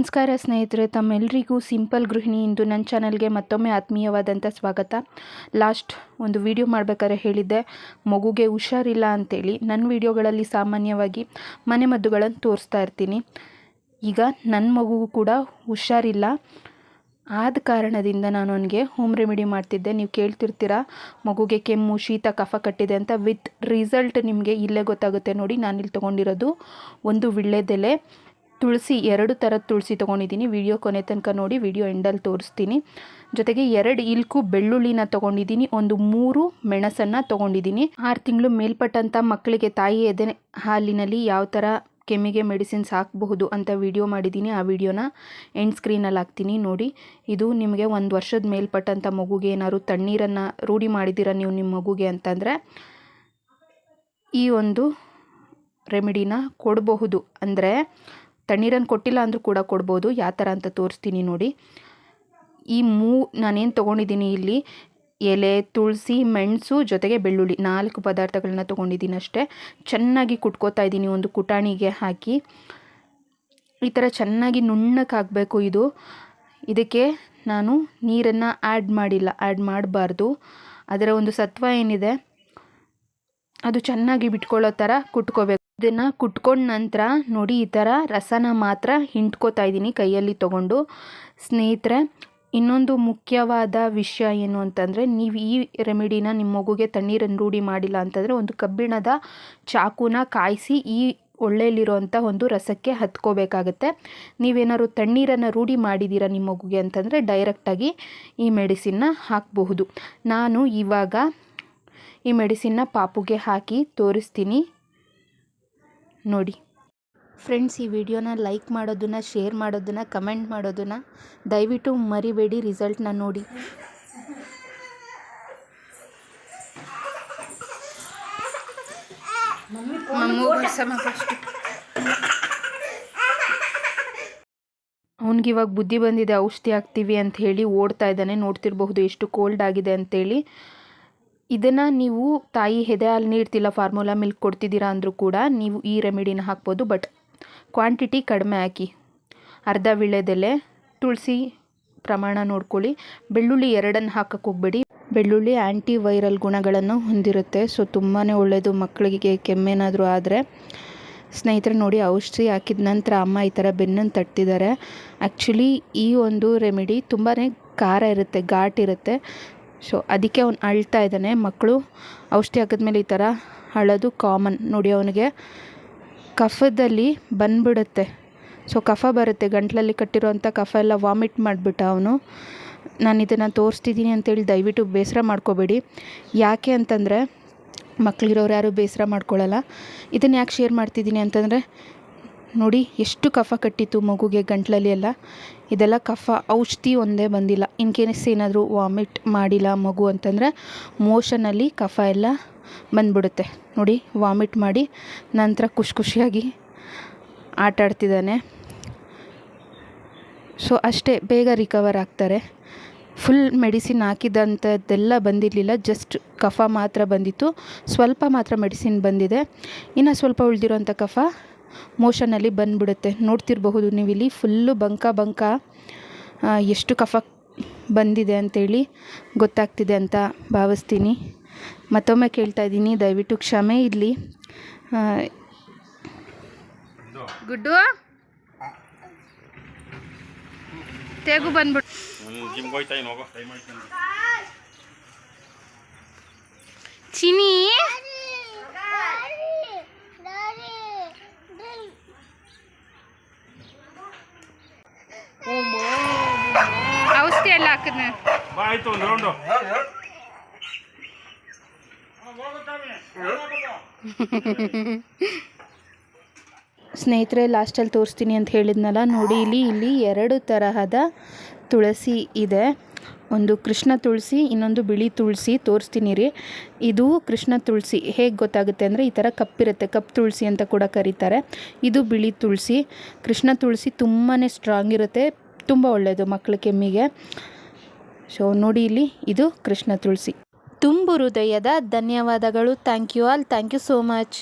ನಮಸ್ಕಾರ ಸ್ನೇಹಿತರೆ, ತಮ್ಮೆಲ್ಲರಿಗೂ ಸಿಂಪಲ್ ಗೃಹಿಣಿ ಇಂದು ನನ್ನ ಚಾನಲ್ಗೆ ಮತ್ತೊಮ್ಮೆ ಆತ್ಮೀಯವಾದಂಥ ಸ್ವಾಗತ. ಲಾಸ್ಟ್ ಒಂದು ವಿಡಿಯೋ ಮಾಡಬೇಕಾದ್ರೆ ಹೇಳಿದ್ದೆ ಮಗುಗೆ ಹುಷಾರಿಲ್ಲ ಅಂತೇಳಿ. ನನ್ನ ವಿಡಿಯೋಗಳಲ್ಲಿ ಸಾಮಾನ್ಯವಾಗಿ ಮನೆಮದ್ದುಗಳನ್ನು ತೋರಿಸ್ತಾ ಇರ್ತೀನಿ. ಈಗ ನನ್ನ ಮಗುಗೂ ಕೂಡ ಹುಷಾರಿಲ್ಲ, ಆದ ಕಾರಣದಿಂದ ನಾನು ಅವನಿಗೆ ಹೋಮ್ ರೆಮಿಡಿ ಮಾಡ್ತಿದ್ದೆ. ನೀವು ಕೇಳ್ತಿರ್ತೀರ ಮಗುಗೆ ಕೆಮ್ಮು, ಶೀತ, ಕಫ ಕಟ್ಟಿದೆ ಅಂತ. ವಿತ್ ರಿಸಲ್ಟ್ ನಿಮಗೆ ಇಲ್ಲೇ ಗೊತ್ತಾಗುತ್ತೆ ನೋಡಿ. ನಾನಿಲ್ಲಿ ತೊಗೊಂಡಿರೋದು ಒಂದು ವಿಳ್ಳೆದೆಲೆ, ತುಳಸಿ, 2 ಥರದ ತುಳಸಿ ತೊಗೊಂಡಿದ್ದೀನಿ. ವಿಡಿಯೋ ಕೊನೆ ತನಕ ನೋಡಿ, ವಿಡಿಯೋ ಎಂಡಲ್ಲಿ ತೋರಿಸ್ತೀನಿ. ಜೊತೆಗೆ 2 ಇಲ್ಕು ಬೆಳ್ಳುಳ್ಳಿನ ತೊಗೊಂಡಿದ್ದೀನಿ, ಒಂದು 3 ಮೆಣಸನ್ನು ತೊಗೊಂಡಿದ್ದೀನಿ. 6 ತಿಂಗಳು ಮೇಲ್ಪಟ್ಟಂಥ ಮಕ್ಕಳಿಗೆ ತಾಯಿ ಎದೆ ಹಾಲಿನಲ್ಲಿ ಯಾವ ಥರ ಕೆಮ್ಮಿಗೆ ಮೆಡಿಸಿನ್ಸ್ ಹಾಕಬಹುದು ಅಂತ ವಿಡಿಯೋ ಮಾಡಿದ್ದೀನಿ. ಆ ವಿಡಿಯೋನ ಎಂಡ್ ಸ್ಕ್ರೀನಲ್ಲಿ ಹಾಕ್ತೀನಿ ನೋಡಿ. ಇದು ನಿಮಗೆ 1 ವರ್ಷದ ಮೇಲ್ಪಟ್ಟಂಥ ಮಗುಗೆ ಏನಾದ್ರು ತಣ್ಣೀರನ್ನು ರೂಢಿ ಮಾಡಿದ್ದೀರ ನೀವು ನಿಮ್ಮ ಮಗುಗೆ ಅಂತಂದರೆ ಈ ಒಂದು ರೆಮಿಡಿನ ಕೊಡಬಹುದು. ಅಂದರೆ ತಣ್ಣೀರನ್ನು ಕೊಟ್ಟಿಲ್ಲ ಅಂದರೂ ಕೂಡ ಕೊಡ್ಬೋದು. ಯಾವ ಥರ ಅಂತ ತೋರಿಸ್ತೀನಿ ನೋಡಿ. ಈ ನಾನೇನು ತೊಗೊಂಡಿದ್ದೀನಿ ಇಲ್ಲಿ, ಎಲೆ, ತುಳಸಿ, ಮೆಣಸು ಜೊತೆಗೆ ಬೆಳ್ಳುಳ್ಳಿ, 4 ಪದಾರ್ಥಗಳನ್ನ ತೊಗೊಂಡಿದ್ದೀನಿ ಅಷ್ಟೇ. ಚೆನ್ನಾಗಿ ಕುಟ್ಕೋತಾ ಇದ್ದೀನಿ ಒಂದು ಕುಟಾಣಿಗೆ ಹಾಕಿ. ಈ ಥರ ಚೆನ್ನಾಗಿ ನುಣ್ಣಕ್ಕಾಗಬೇಕು ಇದು. ಇದಕ್ಕೆ ನಾನು ನೀರನ್ನು ಆ್ಯಡ್ ಮಾಡಬಾರ್ದು. ಅದರ ಒಂದು ಸತ್ವ ಏನಿದೆ ಅದು ಚೆನ್ನಾಗಿ ಬಿಟ್ಕೊಳ್ಳೋ ಥರ ಕುಟ್ಕೋಬೇಕು. ಇದನ್ನು ಕುಟ್ಕೊಂಡ ನಂತರ ನೋಡಿ, ಈ ಥರ ರಸನ ಮಾತ್ರ ಹಿಂಡ್ಕೋತಾ ಇದ್ದೀನಿ ಕೈಯಲ್ಲಿ ತೊಗೊಂಡು. ಸ್ನೇಹಿತರೆ, ಇನ್ನೊಂದು ಮುಖ್ಯವಾದ ವಿಷಯ ಏನು ಅಂತಂದರೆ, ನೀವು ಈ ರೆಮಿಡಿನ ನಿಮ್ಮ ಮಗುಗೆ ತಣ್ಣೀರನ್ನು ರೂಢಿ ಮಾಡಿಲ್ಲ ಅಂತಂದರೆ ಒಂದು ಕಬ್ಬಿಣದ ಚಾಕುನ ಕಾಯಿಸಿ ಈ ಒಳ್ಳೆಯಲ್ಲಿರೋಂಥ ಒಂದು ರಸಕ್ಕೆ ಹತ್ಕೋಬೇಕಾಗತ್ತೆ. ನೀವೇನಾದ್ರು ತಣ್ಣೀರನ್ನು ರೂಢಿ ಮಾಡಿದ್ದೀರಾ ನಿಮ್ಮ ಮಗುಗೆ ಅಂತಂದರೆ ಡೈರೆಕ್ಟಾಗಿ ಈ ಮೆಡಿಸಿನ್ನ ಹಾಕಬಹುದು. ನಾನು ಇವಾಗ ಈ ಮೆಡಿಸಿನ್ನ ಪಾಪುಗೆ ಹಾಕಿ ತೋರಿಸ್ತೀನಿ ನೋಡಿ. ಫ್ರೆಂಡ್ಸ್, ಈ ವಿಡಿಯೋನ ಲೈಕ್ ಮಾಡೋದನ್ನು, ಶೇರ್ ಮಾಡೋದನ್ನು, ಕಮೆಂಟ್ ಮಾಡೋದನ್ನು ದಯವಿಟ್ಟು ಮರಿಬೇಡಿ. ರಿಸಲ್ಟ್ನ ನೋಡಿ. ಅವನಿಗಿವಾಗ ಬುದ್ಧಿ ಬಂದಿದೆ, ಔಷಧಿ ಹಾಕ್ತೀವಿ ಅಂತ ಹೇಳಿ ಓಡ್ತಾ ಇದ್ದಾನೆ. ನೋಡ್ತಿರಬಹುದು ಎಷ್ಟು ಕೋಲ್ಡ್ ಆಗಿದೆ ಅಂತೇಳಿ. ಇದನ್ನು ನೀವು ತಾಯಿ ಎದೆ ಹಾಲು ನೀಡ್ತಿಲ್ಲ, ಫಾರ್ಮುಲಾ ಮಿಲ್ಕ್ ಕೊಡ್ತಿದ್ದೀರಾ ಅಂದರೂ ಕೂಡ ನೀವು ಈ ರೆಮಿಡಿನ ಹಾಕ್ಬೋದು. ಬಟ್ ಕ್ವಾಂಟಿಟಿ ಕಡಿಮೆ ಹಾಕಿ. ಅರ್ಧ ವಿಳ್ಳೆದೆಲೆ, ತುಳಸಿ ಪ್ರಮಾಣ ನೋಡ್ಕೊಳ್ಳಿ. ಬೆಳ್ಳುಳ್ಳಿ 2 ಹಾಕಕ್ಕೆ ಹೋಗಬೇಡಿ. ಬೆಳ್ಳುಳ್ಳಿ ಆ್ಯಂಟಿ ವೈರಲ್ ಗುಣಗಳನ್ನು ಹೊಂದಿರುತ್ತೆ. ಸೊ ತುಂಬಾ ಒಳ್ಳೆಯದು ಮಕ್ಕಳಿಗೆ ಕೆಮ್ಮೇನಾದರೂ ಆದರೆ. ಸ್ನೇಹಿತರೆ ನೋಡಿ, ಔಷಧಿ ಹಾಕಿದ ನಂತರ ಅಮ್ಮ ಈ ಥರ ಬೆನ್ನನ್ನು ತಟ್ತಿದ್ದಾರೆ. ಆ್ಯಕ್ಚುಲಿ ಈ ಒಂದು ರೆಮಿಡಿ ತುಂಬಾ ಖಾರ ಇರುತ್ತೆ, ಘಾಟ್ ಇರುತ್ತೆ. ಸೊ ಅದಕ್ಕೆ ಅವ್ನು ಅಳ್ತಾ ಇದ್ದಾನೆ. ಮಕ್ಕಳು ಔಷಧಿ ಹಾಕಿದ್ಮೇಲೆ ಈ ಥರ ಅಳೋದು ಕಾಮನ್ ನೋಡಿ. ಅವನಿಗೆ ಕಫದಲ್ಲಿ ಬಂದ್ಬಿಡುತ್ತೆ. ಸೊ ಕಫ ಬರುತ್ತೆ, ಗಂಟ್ಲಲ್ಲಿ ಕಟ್ಟಿರೋವಂಥ ಕಫ ಎಲ್ಲ ವಾಮಿಟ್ ಮಾಡಿಬಿಟ್ಟ ಅವನು. ನಾನು ಇದನ್ನು ತೋರಿಸ್ತಿದ್ದೀನಿ ಅಂತೇಳಿ ದಯವಿಟ್ಟು ಬೇಸರ ಮಾಡ್ಕೋಬೇಡಿ. ಯಾಕೆ ಅಂತಂದರೆ ಮಕ್ಕಳಿರೋರು ಯಾರು ಬೇಸರ ಮಾಡ್ಕೊಳ್ಳಲ್ಲ. ಇದನ್ನು ಯಾಕೆ ಶೇರ್ ಮಾಡ್ತಿದ್ದೀನಿ ಅಂತಂದರೆ ನೋಡಿ ಎಷ್ಟು ಕಫ ಕಟ್ಟಿತ್ತು ಮಗುಗೆ ಗಂಟ್ಲಲ್ಲಿ ಎಲ್ಲ. ಇದೆಲ್ಲ ಕಫ, ಔಷಧಿ ಒಂದೇ ಬಂದಿಲ್ಲ. ಇನ್ ಕೇಸ್ ಏನಾದರೂ ವಾಮಿಟ್ ಮಾಡಿಲ್ಲ ಮಗು ಅಂತಂದರೆ ಮೋಷನಲ್ಲಿ ಕಫ ಎಲ್ಲ ಬಂದ್ಬಿಡುತ್ತೆ ನೋಡಿ. ವಾಮಿಟ್ ಮಾಡಿ ನಂತರ ಖುಷಿಯಾಗಿ ಆಟ ಆಡ್ತಿದ್ದಾನೆ. ಸೊ ಅಷ್ಟೇ, ಬೇಗ ರಿಕವರ್ ಆಗ್ತಾರೆ. ಫುಲ್ ಮೆಡಿಸಿನ್ ಹಾಕಿದಂಥದ್ದೆಲ್ಲ ಬಂದಿರಲಿಲ್ಲ, ಜಸ್ಟ್ ಕಫ ಮಾತ್ರ ಬಂದಿತ್ತು. ಸ್ವಲ್ಪ ಮಾತ್ರ ಮೆಡಿಸಿನ್ ಬಂದಿದೆ. ಇನ್ನು ಸ್ವಲ್ಪ ಉಳಿದಿರೋಂಥ ಕಫ ಮೋಷನಲ್ಲಿ ಬಂದುಬಿಡುತ್ತೆ. ನೋಡ್ತಿರಬಹುದು ನೀವಿಲ್ಲಿ ಫುಲ್ಲು ಬಂಕ ಎಷ್ಟು ಕಫ ಬಂದಿದೆ ಅಂತೇಳಿ ಗೊತ್ತಾಗ್ತಿದೆ ಅಂತ ಭಾವಿಸ್ತೀನಿ. ಮತ್ತೊಮ್ಮೆ ಕೇಳ್ತಾ ಇದ್ದೀನಿ, ದಯವಿಟ್ಟು ಕ್ಷಮೆ ಇರಲಿ. ಗುಡ್ಡು ತೇಗು ಬಂದ್ಬಿಟ್ಟು ಚಿನಿ ಔಷಧಿ ಎಲ್ಲ ಹಾಕಿದ್ನ ಸ್ನೇಹಿತರೆ, ಲಾಸ್ಟಲ್ಲಿ ತೋರಿಸ್ತೀನಿ ಅಂತ ಹೇಳಿದ್ನಲ್ಲ ನೋಡಿ. ಇಲ್ಲಿ 2 ತರಹದ ತುಳಸಿ ಇದೆ. ಒಂದು ಕೃಷ್ಣ ತುಳಸಿ, ಇನ್ನೊಂದು ಬಿಳಿ ತುಳಸಿ. ತೋರಿಸ್ತೀನಿ ರೀ. ಇದು ಕೃಷ್ಣ ತುಳಸಿ ಹೇಗೆ ಗೊತ್ತಾಗುತ್ತೆ ಅಂದರೆ ಈ ಥರ ಕಪ್ಪಿರುತ್ತೆ, ಕಪ್ಪು ತುಳಸಿ ಅಂತ ಕೂಡ ಕರೀತಾರೆ. ಇದು ಬಿಳಿ ತುಳಸಿ. ಕೃಷ್ಣ ತುಳಸಿ ತುಂಬಾ ಸ್ಟ್ರಾಂಗ್ ಇರುತ್ತೆ, ತುಂಬ ಒಳ್ಳೆಯದು ಮಕ್ಕಳ ಕೆಮ್ಮಿಗೆ. ಸೊ ನೋಡಿ, ಇಲ್ಲಿ ಇದು ಕೃಷ್ಣ ತುಳಸಿ. ತುಂಬು ಹೃದಯದ ಧನ್ಯವಾದಗಳು. Thank you all. Thank you so much.